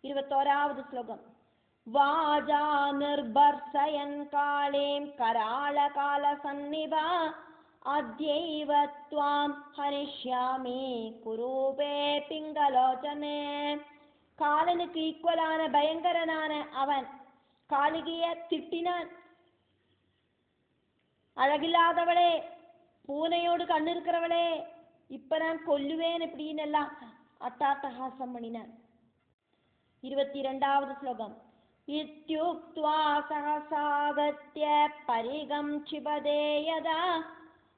21வது ஸ்லோகம். வாஜா நிர்பர்சயன் காளேம் கராள கால சந்நிபா அத்யைவ த்வாம் ஹனிஷ்யாமி குரூபே பிங்களோச்சனே. காலனுக்கு ஈக்குவலான பயங்கரனான அவன் காளிகைய திட்டினான். அழகில்லாதவளே, பூனையோடு கண்ணு இருக்கிறவளே, இப்ப நான் கொல்லுவேன் இப்படின்னு எல்லாம் அட்டாட்டஹாசம் பண்ணினான். 22வது ஸ்லோகம். இத்யுக்த்வா சஹசாகத்ய பரிகம் சிபதே யதா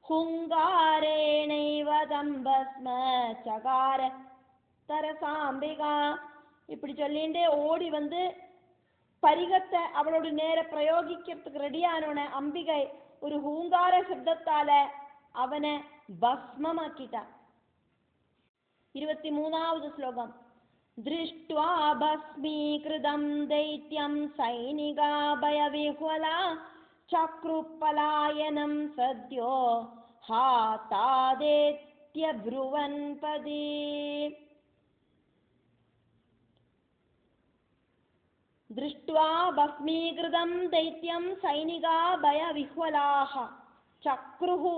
ஹுங்காரேணைவ தம்பஸ்ம சகார தரசாம்பிகா. இப்படி சொல்லிண்டே ஓடி வந்து பரிகத்தை அவளோட நேர பிரயோகிக்கிறதுக்கு ரெடியானோன அம்பிகை ஒரு ஹூங்கார சப்தத்தால அவனை பஸ்மமாக்கிட்டான். 23வது ஸ்லோகம். திருஷ்ட்வா பஸ்மீகிருதம் தைத்யம் சைனிகா பயவிஹ்வலா சக்ருப்பலாயனம் சத்யோ ஹாதாதேத்ய ப்ருவன் பதி. திருஷ்ட்வா பஸ்மீகிருதம் தைத்யம் சைனிகா பயவிஹ்வலாஹ சக்ருஹு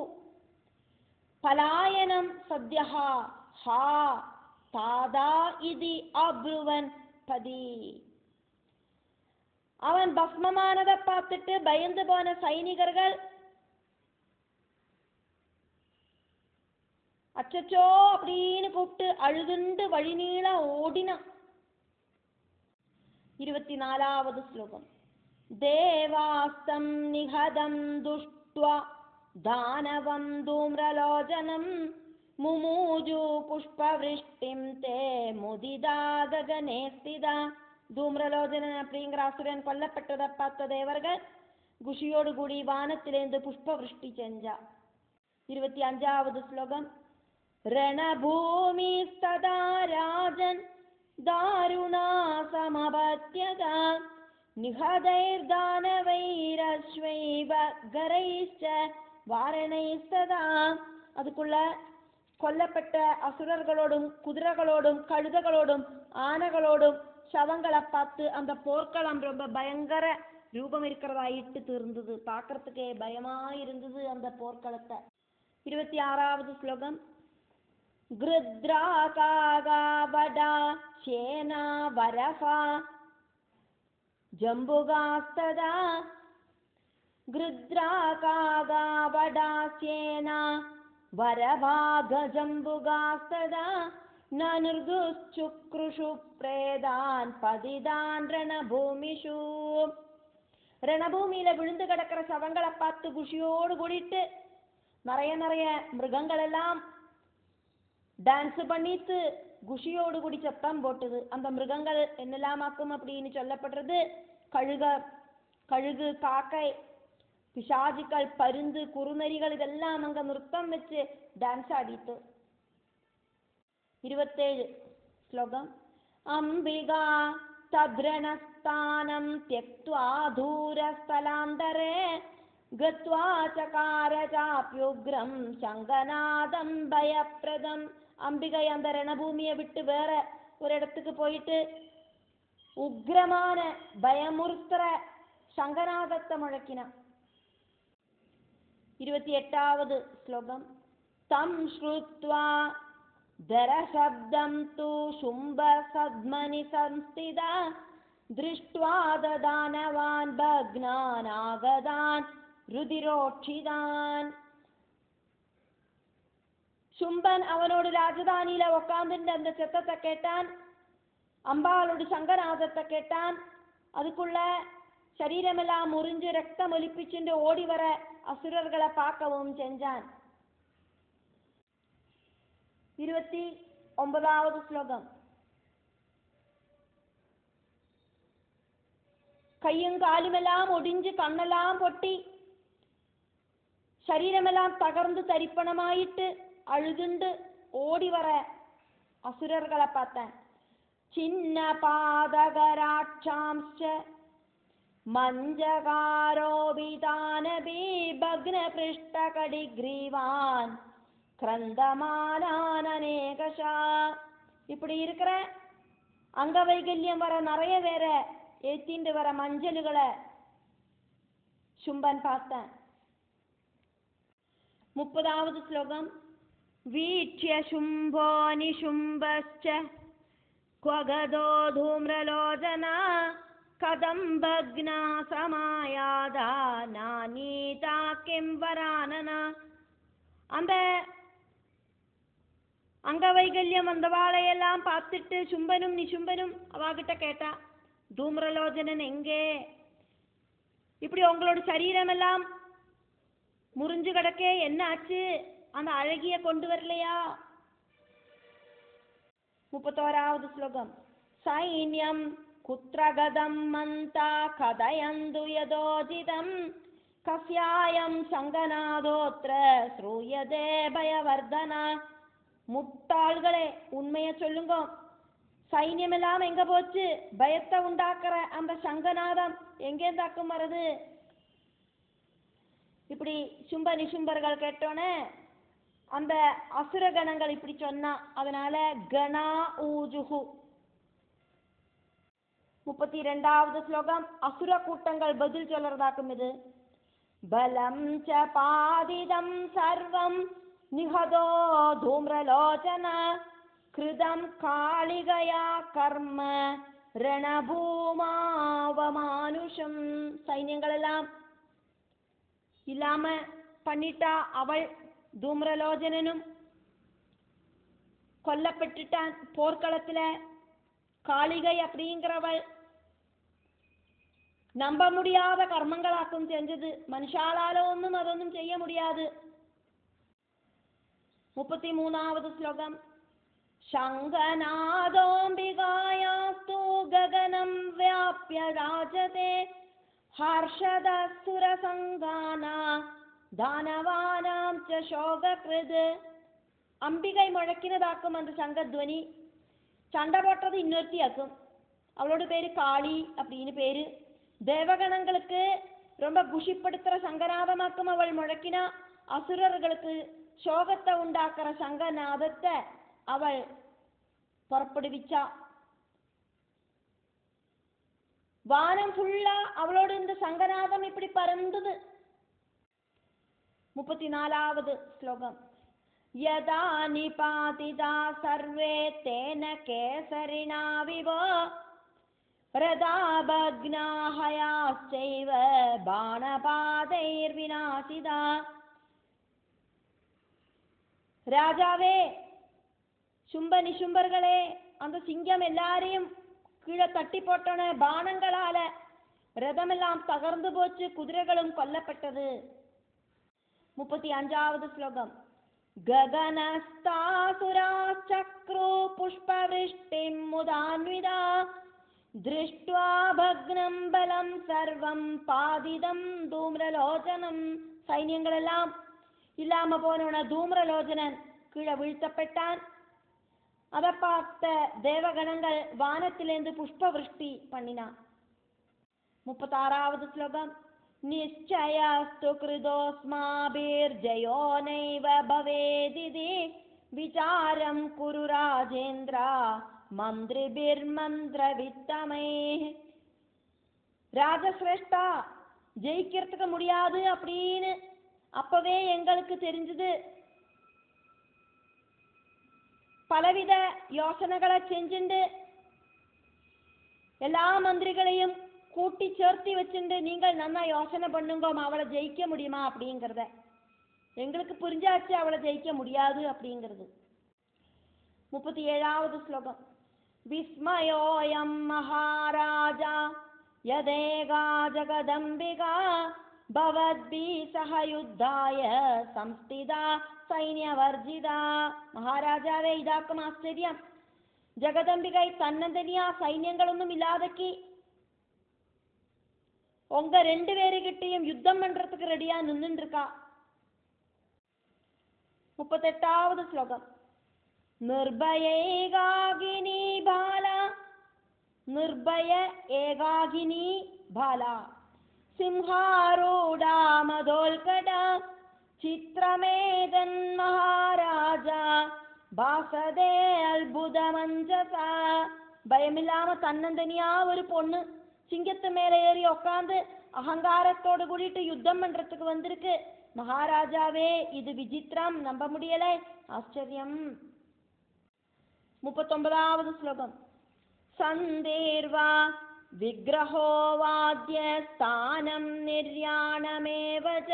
பலாயனம் சத்யஹ ஹா தாதா இதி அப்ருவன் பதி. அவன் பஸ்மமானதை பார்த்துட்டு பயந்து போன சைனிகர்கள் அச்சச்சோ அப்படின்னு கூப்பிட்டு அழுதுண்டு வழிநீள ஓடினான். 24வது ஸ்லோகம். தேவாஸ்தம் நிஹதம் துஷ்ட்வா தானவம் தூம்ரலோச்சனம் முமூஜு புஷ்பவிருஷ்டிம் தே முதிதா ககனே ஸ்திதா. தூம்ரலோச்சனன் அப்படிங்கிற அசுரன் கொல்லப்பட்டதை பார்த்த தேவர்கள் குஷியோடு கூடி வானத்திலேந்து புஷ்பவிருஷ்டி செஞ்சா. 25வது ஸ்லோகம். ரணபூமிஸ்ததா ராஜன் தாருணா சமபத்யதா நிஹதைர்தானவைரஸ்வைவ கரைச்ச வாரணைஸ்ததா. அதுக்குள்ள கொல்லப்பட்ட அசுரர்களோடும் குதிரைகளோடும் கழுதைகளோடும் ஆனைகளோடும் சவங்களை பார்த்து அந்த போர்க்களம் ரொம்ப பயங்கர ரூபம் இருக்கிறதாயிட்டு தீர்ந்தது. பார்க்கறதுக்கே பயமா இருந்தது அந்த போர்க்களத்தை. 26வது ஸ்லோகம். கிருத்ரா காகாவடா சேனா வரஃபா ஜம்புகாஸ்ததா. கிருத்ரா காகாவடா சேனா வரவாக ஜம்புகாஸ்ததா நனுர்குச்சுக்ருஷு பிரேதான் பதிதான் ரணபூமிஷு. ரணபூமியில விழுந்து கிடக்கிற சவங்களை பார்த்து குஷியோடு கூடிட்டு நிறைய மிருகங்கள் எல்லாம் டான்ஸ் பண்ணிட்டு குஷியோடு கூடி சத்தம் போட்டுது. அந்த மிருகங்கள் என்னெல்லாமாக்கும் அப்படின்னு சொல்லப்படுறது கழுகு காக்கை பிசாஜிகள் பருந்து குறுநரிகள் இதெல்லாம் அங்க நிறுத்தம் வச்சு டான்ஸ் ஆடிட்டு. 27 ஸ்லோகம். அம்பிகா தத்ரணஸ்தானம் த்யக்த்வா தூரஸ்தலாந்தரே கத்வா சகார சாப்யுக்ரம் சங்கநாதம் பயப்பிரதம். அம்பிகை அந்த ரணபூமியை விட்டு வேற ஒரு இடத்துக்கு போயிட்டு உக்ரமான பயமுறுத்துற சங்கநாதத்தை முழக்கினான். 28வது ஸ்லோகம். தம் ஸ்ருத்வா தரசப்தம் து சும்ப சத்மனி சம்ஸ்திதா திருஷ்ட்வா ததானவான் பக்னான் ஆகதான் ருதிரோட்சிதான். சும்பன் அவனோட ராஜதானியில உக்காந்துட்டு அந்த சத்தத்தை கேட்டான். அம்பாளோட சங்கநாதத்தை கேட்டான். அதுக்குள்ள சரீரமெல்லாம் முறிஞ்சு ரத்தம் ஒலிப்பிச்சுட்டு ஓடி வர அசுரர்களை பார்க்கவும் செஞ்சான். 29வது ஸ்லோகம். கையும் காலுமெல்லாம் ஒடிஞ்சு கண்ணெல்லாம் பொட்டி சரீரமெல்லாம் தகர்ந்து தரிப்பணமாயிட்டு அழுதுண்டு ஓடி வர அசுரர்களை பார்த்தேன். சின்ன பாதகராட்சாம்ச மஞ்சகாரோபிதானபி பக்ன பிருஷ்ட கடிக்ரீவான் கிரந்தமானான் அநேகஷா. இப்படி இருக்கிற அங்கவைகல்யம் வர நிறைய பேரை ஏத்திண்டு வர மஞ்சளுகளை சும்பன் பார்த்தான். 30வது ஸ்லோகம். வீட்சிய சும்போ நிசும்பஸ்ச க்வகதோ தூம்ரலோச்சனா கதம்பக்னா சமாயாதா நானீதா கிம்பரானனா. அந்த அங்கவைகல்யம் வந்தவாளையெல்லாம் பார்த்துட்டு சும்பனும் நிசும்பனும் அவாகிட்ட கேட்டா, தூம்ரலோச்சனன் எங்கே? இப்படி உங்களோட சரீரமெல்லாம் முறிஞ்சு கிடக்கே, என்ன ஆச்சு? அந்த அழகிய கொண்டு வரலையா? 31வது ஸ்லோகம். சைன்யம் குத்ரகதம் மந்தா கதயந்து யதோஜிதம் கஸ்யாயம் சங்கநாதோத்ர ஸ்ரூயதே பயவர்தனா. முட்டாள்களே, உண்மைய சொல்லுங்க, சைன்யமெல்லாம் எங்க போச்சு? பயத்தை உண்டாக்குற அந்த சங்கநாதம் எங்கேந்தாக்கும் வருது? இப்படி சும்ப நிசும்பர்கள் கேட்டோன்னே அந்த அசுர கணங்கள் இப்படி சொன்னா, அதனால கணா ஊஜுகு. 32வது ஸ்லோகம். அசுர கூட்டங்கள் பதில் சொல்றதாக்கும் இது. பலம் ச பாதிதம் சர்வம் நிஹதோ தூம்ரலோச்சன கிருதம் காளிகயா கர்ம ரணபூமாவமானுஷம். சைன்யங்கள் எல்லாம் இல்லாம பண்ணிட்டா, அவள் தூம்ரலோச்சனனும் கொல்லப்பட்டுட்டான் போர்க்களத்துல. காளிகை அப்படிங்கிறவள் நம்ப முடியாத கர்மங்களாக்கும் செஞ்சது. மனுஷாலால ஒன்றும் அதொன்னும் செய்ய முடியாது. 33வது ஸ்லோகம். சங்கநாதோம்பிகாயாஸ்து ககனம் வியாப்ய ராஜதே ஹர்ஷதசுரசங்கானா தானவானாம் ச சோகக்ருத். அம்பிகை முழக்கினதாக்கும் அந்த சங்கத்வனி. சண்டை போட்டது இன்னொருத்தியாக்கும். அவளோட பேரு காளி அப்படின்னு பேரு. தேவகணங்களுக்கு ரொம்ப குஷிப்படுத்துற சங்கநாதமாக்கும் அவள் முழக்கினா. அசுரர்களுக்கு சோகத்தை உண்டாக்குற சங்கநாதத்தை அவள் புறப்படுவிச்சா. வானம் ஃபுல்லா அவளோட இந்த சங்கநாதம் இப்படி பறந்தது. 34வது ஸ்லோகம். யதா நிபாதிதா சர்வே தேன கேசரிணா விவோ ரதாபக்னாஹயாச்சைவ பாணபாதைர்விநாசிதா. ராஜாவே, சும்ப நிசும்பர்களே, அந்த சிங்கம் எல்லாரையும் கீழே தட்டி போட்டன பானங்களால. ரதமெல்லாம் தகர்ந்து போச்சு, குதிரைகளும் கொல்லப்பட்டது. 35வது ஸ்லோகம். ககனஸ்தாசுராச்சக்ரு புஷ்பவிஷ்டிம் முதான்விதா திருஷ்ட்வா பக்னம் பலம் சர்வம் பாதிதம் தூம்ரலோச்சனம். சைன்யங்கள் எல்லாம் இல்லாம போனவன தூம்ரலோச்சனன் கீழே வீழ்த்தப்பட்டான். அதை பார்த்த தேவகணங்கள் வானத்திலிருந்து புஷ்பவிருஷ்டி பண்ணினான். 36வது ஸ்லோகம். நிச்சயஸ்து கிருதோஸ்மாபிர்ஜயோ நைவ பவேதிதி விசாரம் குரு ராஜேந்திரா மந்திரிபிர்மந்திரவித்தமை. ராஜசிரேஷ்டா, ஜெயிக்கிறதுக்கு முடியாது அப்படின்னு அப்பவே எங்களுக்கு தெரிஞ்சது. பலவித யோசனைகளை செஞ்சுண்டு எல்லா மந்திரிகளையும் கூட்டி சேர்த்தி வச்சுண்டு நீங்கள் நல்லா யோசனை பண்ணுங்க, அவளை ஜெயிக்க முடியுமா அப்படிங்கிறத. எங்களுக்கு புரிஞ்சாச்சு அவளை ஜெயிக்க முடியாது அப்படிங்கிறது. 37வது ஸ்லோகம். விஸ்மயோயம் மகாராஜா யதேகா ஜகதம்பிகா பவத்பி சஹ யுத்தாய சம்ஸ்திதா சைன்யவர்ஜிதா. மகாராஜாவே, இதாக்கும் ஆச்சரியம். ஜெகதம்பிகை தன்னந்தனியா சைன்யங்களொன்னும் இல்லாதக்கி உங்க 2 பேருகிட்டையும் யுத்தம் பண்றதுக்கு ரெடியா நின்று இருக்கா. 38வது ஸ்லோகம். நிர்பய ஏகாகினி பாலா நிர்பய ஏகாகினி பாலா சிம்ஹாரூடா மதோல்கடா சித்ரமேதன் மகாராஜா பாசதே அல்புத மஞ்சசா. பயமில்லாம தன்னந்தனியா ஒரு பொண்ணு சிங்கத்து மேல ஏறி உக்காந்து அகங்காரத்தோடு கூடிட்டு யுத்தம் பண்றதுக்கு வந்திருக்கு. மகாராஜாவே, இது விசித்திரம், நம்ப முடியல, ஆச்சரியம். 39வது ஸ்லோகம். சந்தேர்வா விக்கிரஹோ வாத்ய ஸ்தானம் நிர்யாணமேவ ச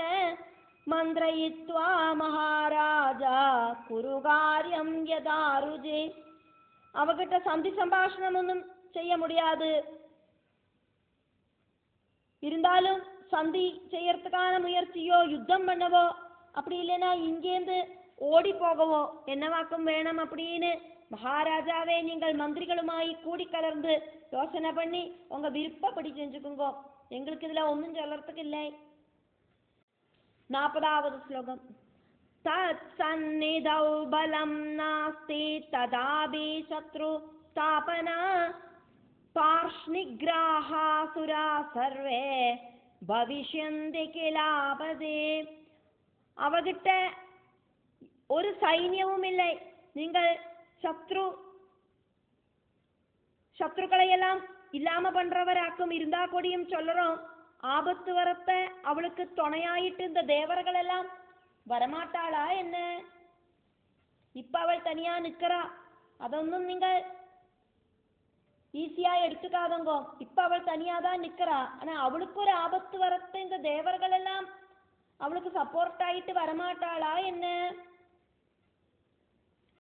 மந்திரயித்வா மகாராஜா குரு காரியம் யதாருஜே. அவகிட்ட சந்தி சம்பாஷணம் ஒன்றும் செய்ய முடியாது. இருந்தாலும் சந்தி செய்யறதுக்கான முயற்சியோ யுத்தம் பண்ணவோ அப்படி இல்லைன்னா இங்கேருந்து ஓடி போகவோ என்னவாக்கும் வேணும் அப்படின்னு மகாராஜாவே நீங்கள் மந்திரிகளுமாய் கூடி கலர்ந்து யோசனை பண்ணி உங்க விருப்பப்படி செஞ்சுக்குங்கோ, எங்களுக்கு இதுல ஒன்றும் சொல்லறதுக்கு இல்லை. 40வது ஸ்லோகம். தத் சந்நிதௌ பலம் நாஸ்தி ததாபி சத்ரு ஸ்தாபனா பார்ஷ்ணிக்ராஹாசுரா சர்வே பவிஷ்யந்தி கிலாபதே. அவகிட்ட ஒரு சைன்யமும் இல்லை. நீங்கள் சத்ருக்களை எல்லாம் இல்லாம பண்றவராக்கும் இருந்தா கூடியும் சொல்லுறோம். ஆபத்து வரத்த அவளுக்கு துணையாயிட்டு இந்த தேவர்கள் எல்லாம் வரமாட்டாளா என்ன? இப்ப அவள் தனியா நிக்கிறா, அதொன்னும் நீங்கள் ஈஸியா எடுத்துக்காதங்கோ. இப்ப அவள் தனியாதான் நிக்கிறா. ஆனா அவளுக்கு ஒரு ஆபத்து வரத்த இந்த தேவர்கள் எல்லாம் அவளுக்கு சப்போர்ட் ஆயிட்டு வரமாட்டாளா என்ன?